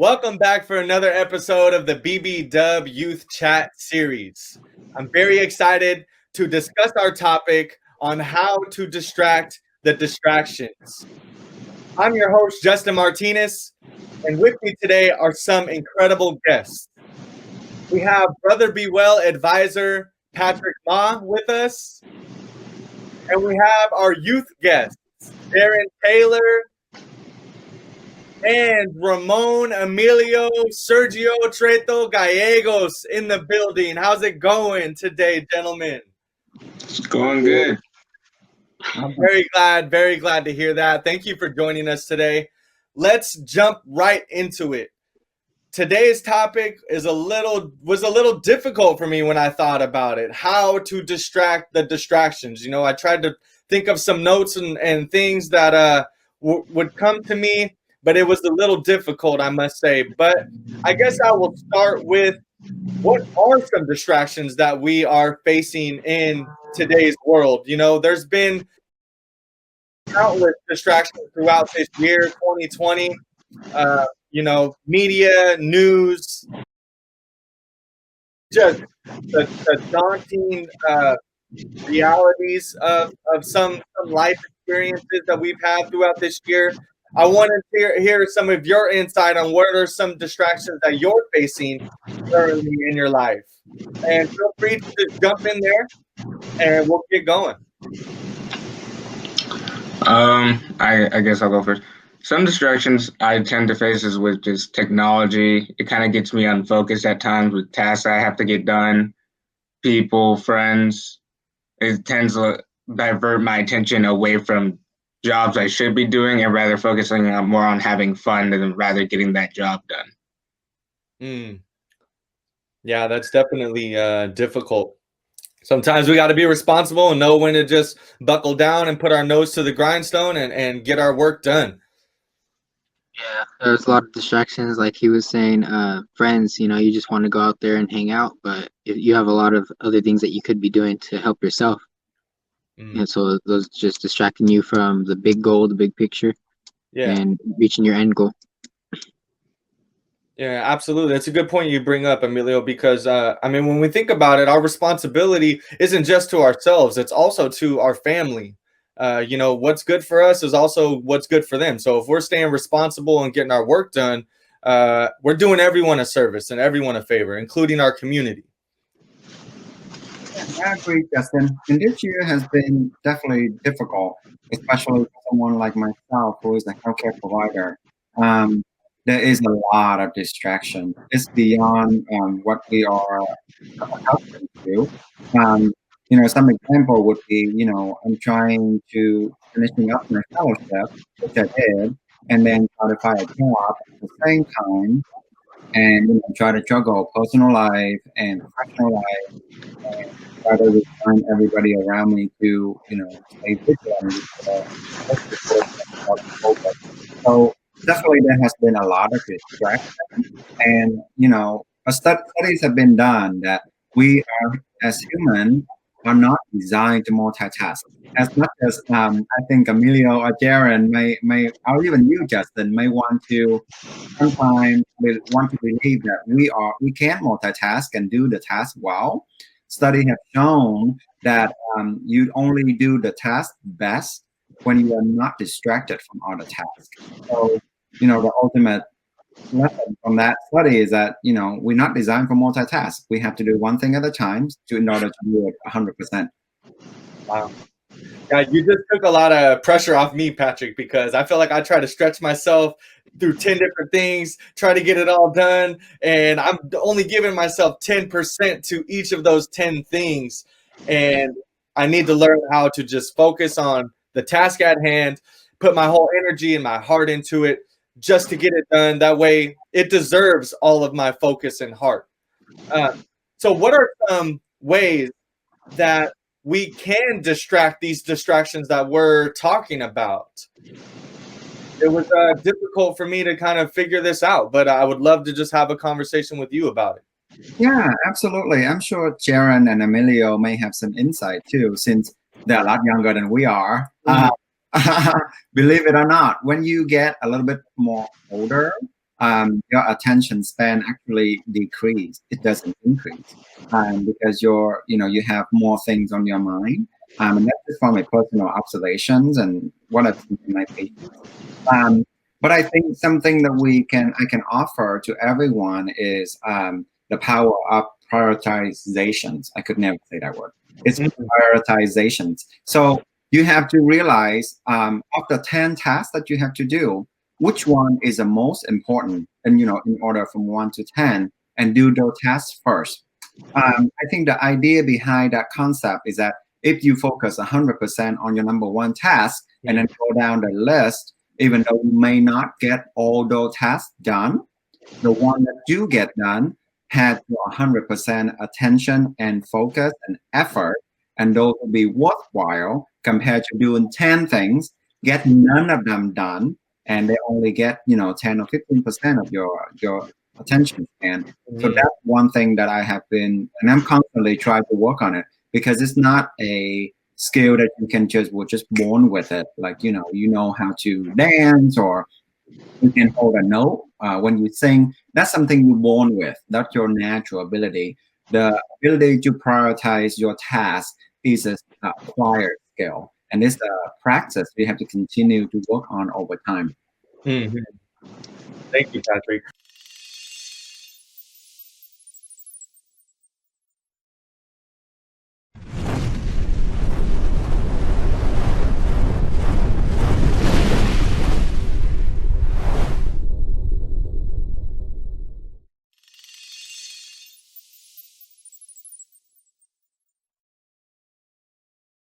Welcome back for another episode of the BB Dub Youth Chat Series. I'm very excited to discuss our topic on how to distract the distractions. I'm your host, Justin Martinez, and with me today are some incredible guests. We have Brother Be Well advisor Patrick Ma with us, and we have our youth guests, Jaren Taylor and Ramon, Emilio, Sergio, Treto-Gallegos in the building. How's it going today, gentlemen? It's going good. I'm very glad to hear that. Thank you for joining us today. Let's jump right into it. Today's topic was a little difficult for me when I thought about it. How to distract the distractions. You know, I tried to think of some notes and things that would come to me, but it was a little difficult, I must say. But I guess I will start with, what are some distractions that we are facing in today's world? You know, there's been countless distractions throughout this year, 2020. You know, media, news, just the daunting realities of some life experiences that we've had throughout this year. I want to hear some of your insight on what are some distractions that you're facing currently in your life. And feel free to just jump in there and we'll get going. I guess I'll go first. Some distractions I tend to face is with just technology. It kind of gets me unfocused at times with tasks I have to get done, people, friends. It tends to divert my attention away from jobs I should be doing and rather focusing on more on having fun than rather getting that job done. Yeah, that's definitely difficult. Sometimes we got to be responsible and know when to just buckle down and put our nose to the grindstone and get our work done. Yeah, there's a lot of distractions, like he was saying. Friends, you just want to go out there and hang out, but you have a lot of other things that you could be doing to help yourself. And so those just distracting you from the big goal, the big picture, and reaching your end goal. Yeah, absolutely. That's a good point you bring up, Emilio, because I mean, when we think about it, our responsibility isn't just to ourselves, it's also to our family. You know, what's good for us is also what's good for them. So if we're staying responsible and getting our work done, we're doing everyone a service and everyone a favor, including our community. I agree, Justin. And this year has been definitely difficult, especially for someone like myself who is a healthcare provider. There is a lot of distraction. It's beyond what we are accustomed to. Some example would be, I'm trying to finishing up my fellowship, which I did, and then try to find a job at the same time, and try to juggle personal life and professional life, and try to remind everybody around me to, stay vigilant. So definitely there has been a lot of distraction, and studies have been done that we are, as humans, are not designed to multitask. As much as I think Emilio or Jaren may, or even you, Justin, may want to sometimes want to believe that we can multitask and do the task well. Studies have shown that you only do the task best when you are not distracted from other tasks. So, the ultimate lesson from that study is that, we're not designed for multitask. We have to do one thing at a time in order to do it 100%. Wow. Yeah, you just took a lot of pressure off me, Patrick, because I feel like I try to stretch myself through 10 different things, try to get it all done, and I'm only giving myself 10% to each of those 10 things. And I need to learn how to just focus on the task at hand, put my whole energy and my heart into it just to get it done. That way it deserves all of my focus and heart. So what are some ways that we can distract these distractions that we're talking about? It was difficult for me to kind of figure this out, but I would love to just have a conversation with you about it. Yeah, absolutely. I'm sure Jaren and Emilio may have some insight too, since they're a lot younger than we are. Believe it or not, when you get a little bit more older, your attention span actually decrease. It doesn't increase, because you have more things on your mind. And that's just from my personal observations and what I've seen in my patients. But I think something that I can offer to everyone is the power of prioritizations. I could never say that word. It's prioritizations. So you have to realize of the 10 tasks that you have to do, which one is the most important, and in order from 1 to 10, and do those tasks first. I think the idea behind that concept is that if you focus 100% on your number one task and then go down the list, even though you may not get all those tasks done, the one that do get done has 100% attention and focus and effort, and those will be worthwhile compared to doing 10 things, get none of them done, and they only get 10 or 15% of your attention span. So that's one thing that I have been, and I'm constantly trying to work on it, because it's not a skill that you can just born with it. Like you know how to dance, or you can hold a note when you sing. That's something you're born with. That's your natural ability. The ability to prioritize your task is an acquired skill, and it's a practice we have to continue to work on over time. Thank you, Patrick.